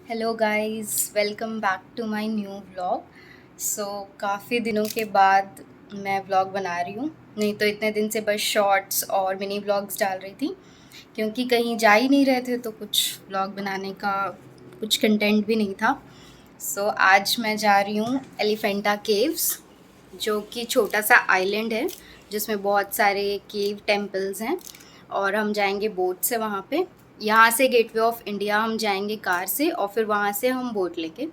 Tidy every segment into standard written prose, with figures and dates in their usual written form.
Hello guys, welcome back to my new vlog. काफ़ी दिनों के बाद मैं व्लॉग बना रही हूँ। नहीं तो इतने दिन से बस शॉर्ट्स और मिनी व्लॉग्स डाल रही थी, क्योंकि कहीं जा ही नहीं रहे थे तो कुछ व्लॉग बनाने का कुछ कंटेंट भी नहीं था। आज मैं जा रही हूँ एलिफेंटा केव्स, जो कि छोटा सा आइलैंड है जिसमें बहुत सारे केव टेम्पल्स हैं। और हम जाएंगे बोट से वहाँ पे। यहाँ से गेटवे ऑफ इंडिया हम जाएंगे कार से, और फिर वहाँ से हम बोट लेके।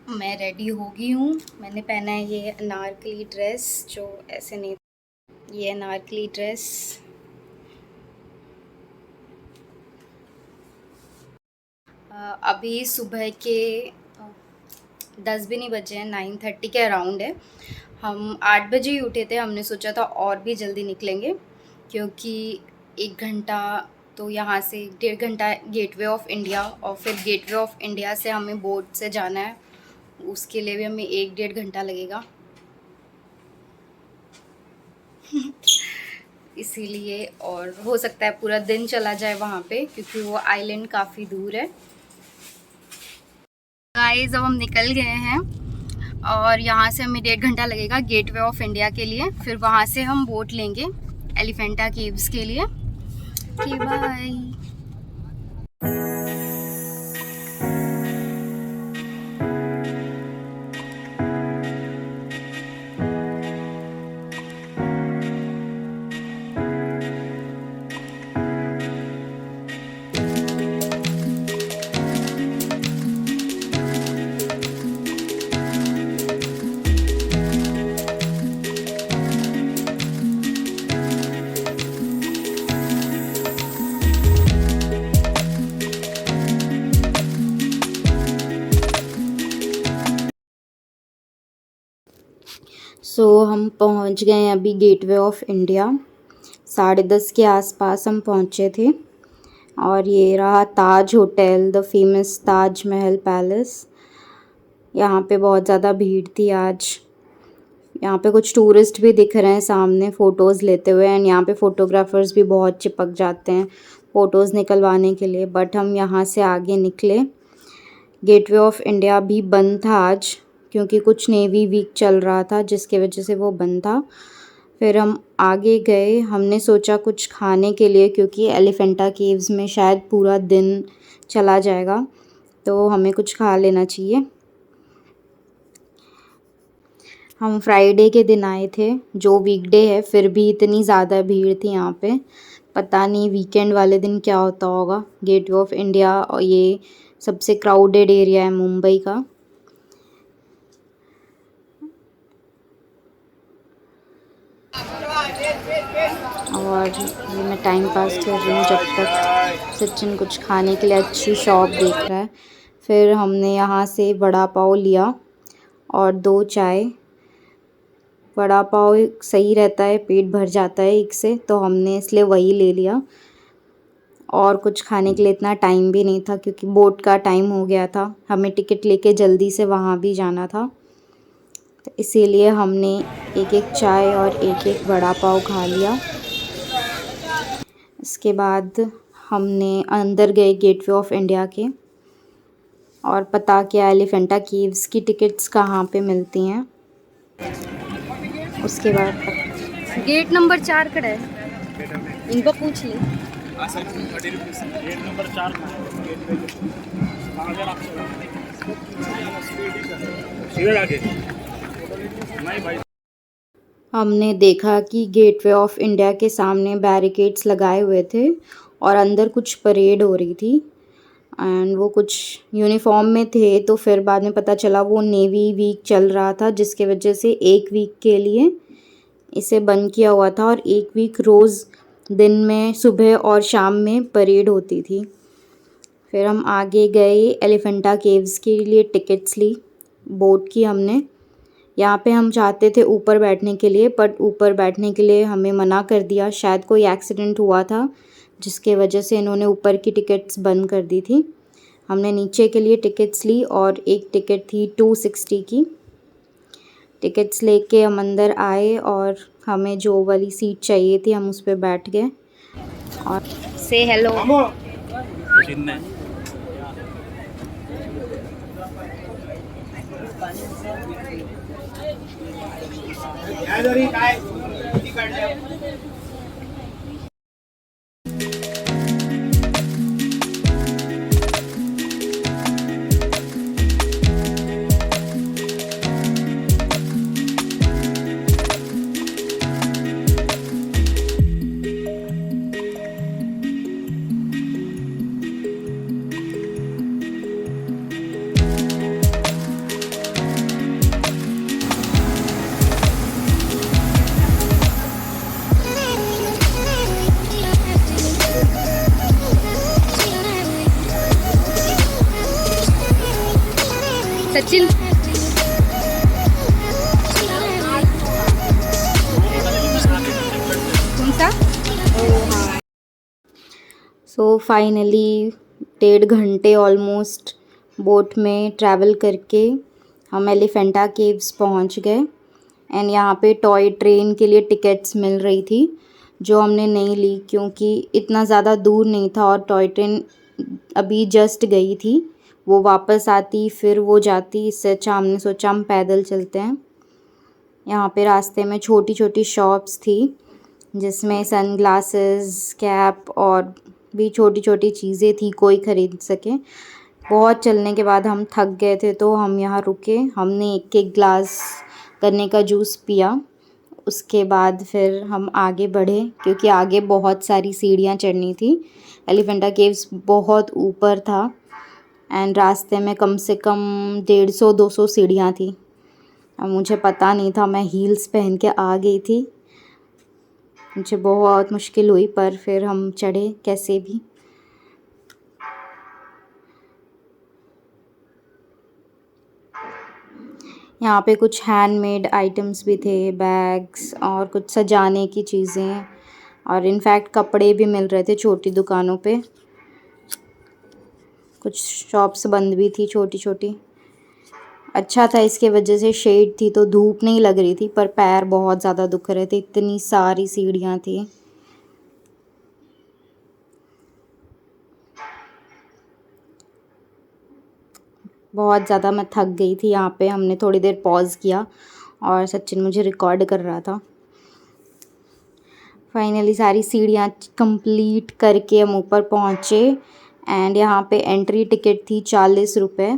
मैं रेडी हो गई हूँ। मैंने पहना है ये अनारकली ड्रेस, जो ऐसे नहीं, ये अनारकली ड्रेस। अभी सुबह के 10 भी नहीं बजे हैं, 9:30 के अराउंड है। हम 8 बजे ही उठे थे। हमने सोचा था और भी जल्दी निकलेंगे, क्योंकि 1 घंटा तो यहाँ से 1.5 घंटा गेटवे ऑफ इंडिया, और फिर गेटवे ऑफ इंडिया से हमें बोट से जाना है। उसके लिए भी हमें 1-1.5 घंटा लगेगा। इसीलिए, और हो सकता है पूरा दिन चला जाए वहाँ पे, क्योंकि वो आइलैंड काफ़ी दूर है। गाइस, अब हम निकल गए हैं और यहाँ से हमें 1.5 घंटा लगेगा गेटवे ऑफ इंडिया के लिए। फिर वहाँ से हम बोट लेंगे एलिफेंटा केव्स के लिए। बाय। हम पहुंच गए हैं अभी गेटवे ऑफ इंडिया। 10:30 के आसपास हम पहुंचे थे। और ये रहा ताज hotel, the famous Taj Mahal palace. यहाँ पे बहुत ज़्यादा भीड़ थी आज। यहाँ पे कुछ टूरिस्ट भी दिख रहे हैं सामने फ़ोटोज़ लेते हुए। एंड यहाँ पे फ़ोटोग्राफ़र्स भी बहुत चिपक जाते हैं फ़ोटोज़ निकलवाने के लिए। बट हम यहाँ से आगे निकले। गेटवे ऑफ इंडिया भी बंद था आज, क्योंकि कुछ नेवी वीक चल रहा था, जिसके वजह से वो बंद था। फिर हम आगे गए। हमने सोचा कुछ खाने के लिए, क्योंकि एलिफेंटा केव्स में शायद पूरा दिन चला जाएगा, तो हमें कुछ खा लेना चाहिए। हम फ्राइडे के दिन आए थे, जो वीकडे है, फिर भी इतनी ज़्यादा भीड़ थी यहाँ पे। पता नहीं वीकेंड वाले दिन क्या होता होगा। गेटवे ऑफ इंडिया और ये सबसे क्राउडेड एरिया है मुंबई का। और ये मैं टाइम पास कर रही हूँ जब तक सचिन कुछ खाने के लिए अच्छी शॉप देख रहा है। फिर हमने यहाँ से वड़ा पाव लिया और 2 चाय। वड़ा पाव सही रहता है, पेट भर जाता है एक से, तो हमने इसलिए वही ले लिया। और कुछ खाने के लिए इतना टाइम भी नहीं था, क्योंकि बोट का टाइम हो गया था। हमें टिकट लेके जल्दी से वहाँ भी जाना था, तो इसीलिए हमने एक चाय और एक वड़ा पाव खा लिया। इसके बाद हमने अंदर गए गेटवे ऑफ इंडिया के, और पता किया एलिफेंटा केव्स की टिकट्स कहाँ पे मिलती हैं। उसके बाद गेट नंबर 4 खड़ा है, इनको पूछ ली। गेट नंबर 4 हमने देखा कि गेटवे ऑफ इंडिया के सामने बैरिकेड्स लगाए हुए थे और अंदर कुछ परेड हो रही थी। एंड वो कुछ यूनिफॉर्म में थे, तो फिर बाद में पता चला वो नेवी वीक चल रहा था, जिसके वजह से 1 वीक के लिए इसे बंद किया हुआ था। और 1 वीक रोज़ दिन में सुबह और शाम में परेड होती थी। फिर हम आगे गए, एलिफेंटा केव्स के लिए टिकट्स ली बोट की हमने। यहाँ पे हम चाहते थे ऊपर बैठने के लिए, बट ऊपर बैठने के लिए हमें मना कर दिया। शायद कोई एक्सीडेंट हुआ था, जिसके वजह से इन्होंने ऊपर की टिकट्स बंद कर दी थी। हमने नीचे के लिए टिकट्स ली, और एक टिकट थी 260 की। टिकट्स लेके हम अंदर आए, और हमें जो वाली सीट चाहिए थी हम उस पर बैठ गए। और से हेलो। सचिन कौन सा? सो फाइनली 1.5 घंटे ऑलमोस्ट बोट में ट्रैवल करके हम एलिफेंटा केव्स पहुंच गए। एंड यहाँ पे टॉय ट्रेन के लिए टिकट्स मिल रही थी जो हमने नहीं ली क्योंकि इतना ज़्यादा दूर नहीं था और टॉय ट्रेन अभी जस्ट गई थी, वो वापस आती फिर वो जाती, इससे अच्छा हमने सोचा हम पैदल चलते हैं। यहाँ पे रास्ते में छोटी छोटी शॉप्स थी जिसमें सनग्लासेस, कैप और भी छोटी छोटी चीज़ें थी, कोई ख़रीद सके। बहुत चलने के बाद हम थक गए थे तो हम यहाँ रुके, हमने एक एक ग्लास गन्ने का जूस पिया। उसके बाद फिर हम आगे बढ़े क्योंकि आगे बहुत सारी सीढ़ियाँ चढ़नी थी। एलिफेंटा केव्स बहुत ऊपर था एंड रास्ते में कम से कम 150-200 सीढ़ियाँ थी। अब मुझे पता नहीं था, मैं हील्स पहन के आ गई थी, मुझे बहुत मुश्किल हुई पर फिर हम चढ़े कैसे भी। यहाँ पे कुछ हैंडमेड आइटम्स भी थे, बैग्स और कुछ सजाने की चीज़ें, और इनफैक्ट कपड़े भी मिल रहे थे छोटी दुकानों पे। कुछ शॉप्स बंद भी थी छोटी छोटी। अच्छा था इसके वजह से शेड थी तो धूप नहीं लग रही थी, पर पैर बहुत ज़्यादा दुख रहे थे, इतनी सारी सीढ़ियाँ थी। बहुत ज़्यादा मैं थक गई थी। यहाँ पे हमने थोड़ी देर पॉज किया और सचिन मुझे रिकॉर्ड कर रहा था। फाइनली सारी सीढ़ियाँ कंप्लीट करके हम ऊपर पहुँचे एंड यहाँ पे एंट्री टिकट थी 40 रुपये।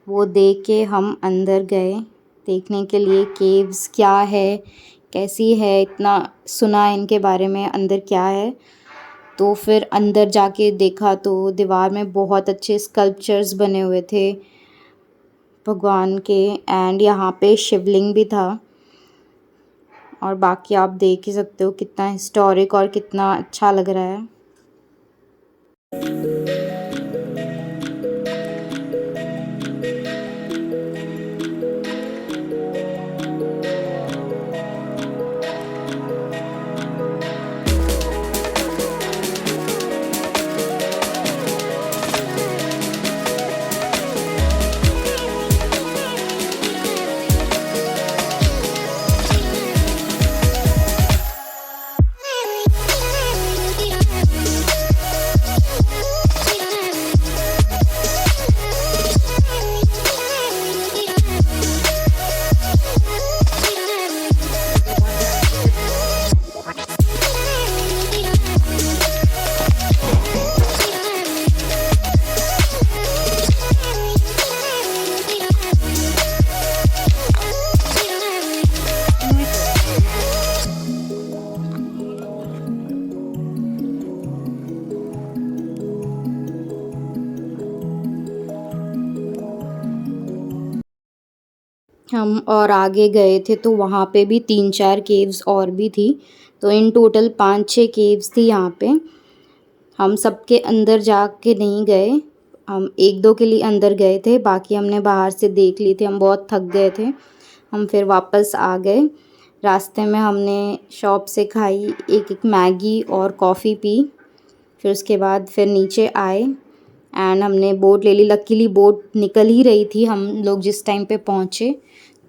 वो दे के हम अंदर गए देखने के लिए केव्स क्या है, कैसी है, इतना सुना है इनके बारे में, अंदर क्या है। तो फिर अंदर जाके देखा तो दीवार में बहुत अच्छे स्कल्पचर्स बने हुए थे भगवान के, एंड यहाँ पे शिवलिंग भी था। और बाकी आप देख ही सकते हो कितना हिस्टोरिक और कितना अच्छा लग रहा है। हम और आगे गए थे तो वहाँ पे भी 3-4 केव्स और भी थी, तो इन टोटल 5-6 केव्स थी यहाँ पे। हम सबके अंदर जा के नहीं गए, हम 1-2 के लिए अंदर गए थे, बाकी हमने बाहर से देख ली थी। हम बहुत थक गए थे, हम फिर वापस आ गए। रास्ते में हमने शॉप से खाई एक मैगी और कॉफ़ी पी, फिर उसके बाद फिर नीचे आए एंड हमने बोट ले ली। लकीली बोट निकल ही रही थी, हम लोग जिस टाइम पे पहुँचे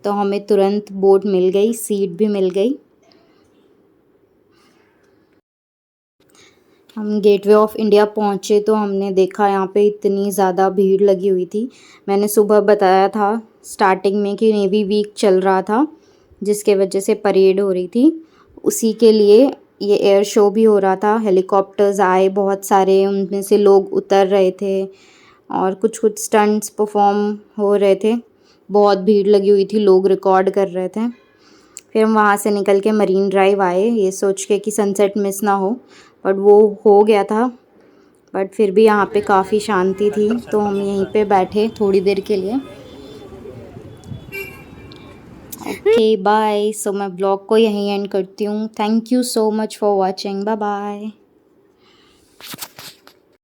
तो हमें तुरंत बोट मिल गई, सीट भी मिल गई। हम गेटवे ऑफ इंडिया पहुँचे तो हमने देखा यहाँ पे इतनी ज़्यादा भीड़ लगी हुई थी। मैंने सुबह बताया था स्टार्टिंग में कि नेवी वीक चल रहा था, जिसके वजह से परेड हो रही थी। उसी के लिए ये एयर शो भी हो रहा था। हेलीकॉप्टर्स आए बहुत सारे, उनमें से लोग उतर रहे थे और कुछ-कुछ स्टंट्स परफॉर्म हो रहे थे। बहुत भीड़ लगी हुई थी, लोग रिकॉर्ड कर रहे थे। फिर हम वहाँ से निकल के मरीन ड्राइव आए, ये सोच के कि सनसेट मिस ना हो, बट वो हो गया था। बट फिर भी यहाँ पे काफ़ी शांति थी, तो हम यहीं पे बैठे थोड़ी देर के लिए। Okay bye. सो मैं ब्लॉग को यहीं एंड करती हूँ। Thank you so much for watching. Bye bye.